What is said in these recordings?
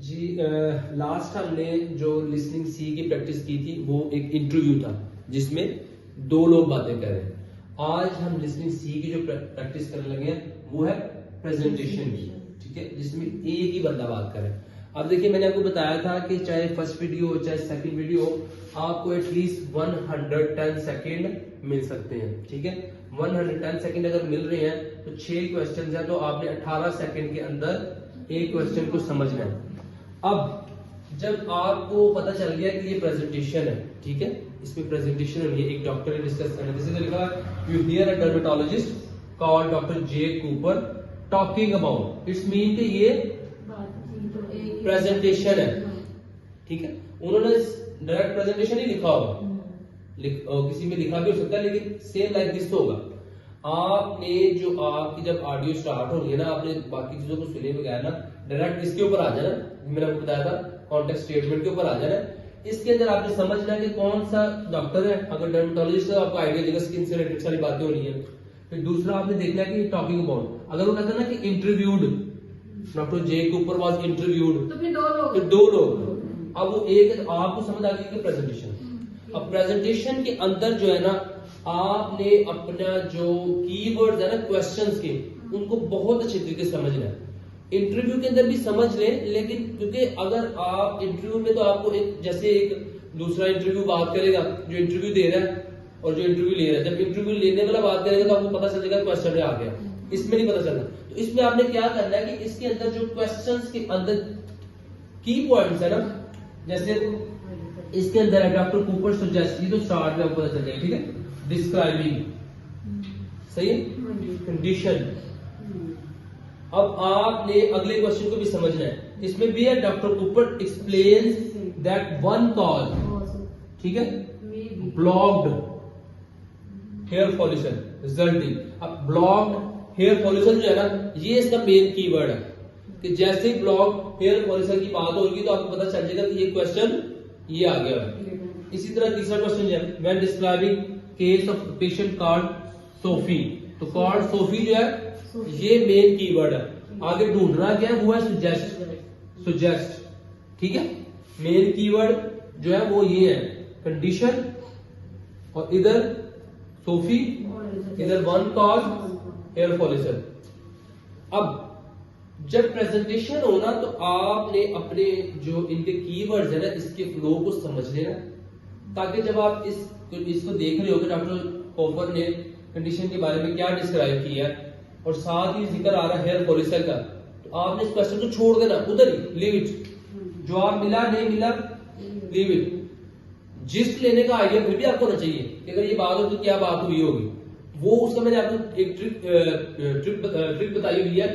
जी last हमने जो listening सी की प्रैक्टिस की थी वो एक इंटरव्यू था जिसमें दो लोग बातें कर रहे हैं। आज हम लिसनिंग सी की जो प्रैक्टिस करने लगे हैं वो है प्रेजेंटेशन की, ठीक है, जिसमें एक ही बंदा बात करे। अब देखिए मैंने आपको बताया था कि चाहे फर्स्ट वीडियो हो चाहे सेकंड वीडियो हो, आपको एटलीस्ट 110 सेकंड मिल सकते हैं, ठीक है। 110 सेकंड अगर मिल रहे हैं तो 6 क्वेश्चन है, तो आपने 18 सेकंड के अंदर एक क्वेश्चन को समझना है। अब जब आपको पता चल गया कि ये प्रेजेंटेशन है, ठीक है, इसमें प्रेजेंटेशन है, ये एक डॉक्टर ने डिस्कस करना है, जैसे लिखा है you here a dermatologist called doctor J Cooper talking about, it's mean कि ये प्रेजेंटेशन है, ठीक है। उन्होंने डायरेक्ट प्रेजेंटेशन ही लिखा होगा, किसी में लिखा भी हो सकता है, लेकिन सेम लाइक दिस तो होगा। आपने जो आपकी जब ऑडियो स्टार्ट होगी है ना, आपने बाकी चीजों को सुने बगैर ना डायरेक्ट इसके ऊपर आ जाना, मैंने आपको बताया था कॉन्टेक्स्ट स्टेटमेंट के ऊपर आ जाना। इसके अंदर आपने समझना है कि कौन सा डॉक्टर है। अगर डर्मेटोलॉजिस्ट है तो आपको आइडिया देगा स्किन से रिलेटेड सारी बातें हो रही है। फिर दूसरा आपने देखना है कि टॉकिंग अबाउट, अगर वो कहता है ना कि interviewed doctor J Cooper was interviewed, तो फिर दो लोग अब वो एक आपको समझ आ गई कि प्रेजेंटेशन। अब प्रेजेंटेशन के अंदर जो है ना, आपने अपना जो कीवर्ड्स है ना क्वेश्चंस के, उनको बहुत अच्छे तरीके से समझना है। इंटरव्यू के अंदर भी समझ लें, लेकिन क्योंकि अगर आप इंटरव्यू में तो आपको एक जैसे एक दूसरा इंटरव्यू बात करेगा जो इंटरव्यू दे रहा है और जो इंटरव्यू ले रहा है, जब इंटरव्यू लेने वाला बात करेगा तो आपको पता चल जाएगा क्वेश्चन आ गया, इसमें नहीं पता चलना। तो इसमें आपने क्या करना है कि इसके अंदर जो क्वेश्चंस के अंदर की पॉइंट्स है ना, जैसे इसके अंदर है डॉक्टर कूपर सजेस्ट, ये तो स्टार्ट में आपको पता चल जाएगा, ठीक है। डिस्क्राइबिंग सही है, कंडीशन। अब आपने अगले क्वेश्चन को भी समझना है, इसमें भी है doctor Cooper explains that one cause, ठीक है, ब्लॉक्ड हेयर फॉलिकल रिजल्टिंग। अब ब्लॉक्ड हेयर फॉलिकल जो है ना, ये इसका मेन कीवर्ड है कि जैसे ही ब्लॉक हेयर फॉलिकल की बात होगी तो आपको पता चल जाएगा कि ये क्वेश्चन ये आ गया है। इसी तरह तीसरा क्वेश्चन है when describing case of patient called Sophie, तो कॉल्ड सोफी जो है ये मेन कीवर्ड है। आगे ढूंढना क्या है, वो है सुजेस्ट, सुजेस्ट, ठीक है। मेन कीवर्ड जो है वो ये है कंडीशन, और इधर सोफी, इधर वन कॉज हेयर फॉलिकल। अब जब प्रेजेंटेशन होना तो आपने अपने जो इनके कीवर्ड्स है ना, इसके फ्लो को समझ लेना, ताकि जब आप इसको देख रहे हो कि डॉक्टर कूपर ने कंडीशन के बारे में क्या डिस्क्राइब किया और साथ ही जिक्र आ रहा है हेयर फॉलिकल का, तो आपने इस क्वेश्चन को छोड़ देना, उधर ही लीव इट। जो आप मिला नहीं मिला लीव इट। जिस्ट लेने का आइडिया फिर भी आपको होना चाहिए कि अगर ये बात हो तो क्या बात हुई होगी, वो उसका मैंने आपको एक ट्रिक बताई हुई है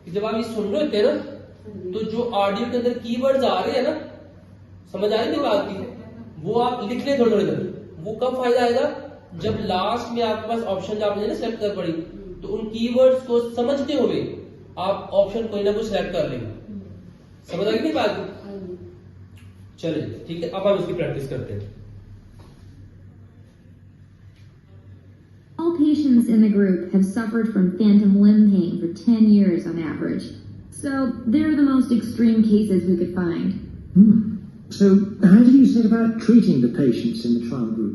कि जब आप ये सुन रहे होते हैं ना, तो जो ऑडियो के अंदर कीवर्ड्स आ रहे हैं ना, समझ आएंगे बात की, वो आप लिख ले थोड़े थोड़े। वो कब फायदा आएगा, जब लास्ट में आपके पास ऑप्शन आपने ना सिलेक्ट कर पड़ी, तो उन कीवर्ड्स को समझते हुए आप ऑप्शन कोई ना कोई सिलेक्ट कर लेंगे। समझ आएगी नहीं बात? चलिए ठीक है, अब हम इसकी प्रैक्टिस करते हैं। All patients in the group have suffered from phantom limb pain for 10 years on average. So they're the most extreme cases we could find. So how do you set about treating the patients in the trial group?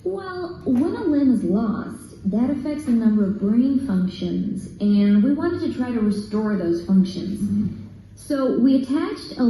Well, when a limb is lost, that affects a number of brain functions, and we wanted to try to restore those functions. So we attached a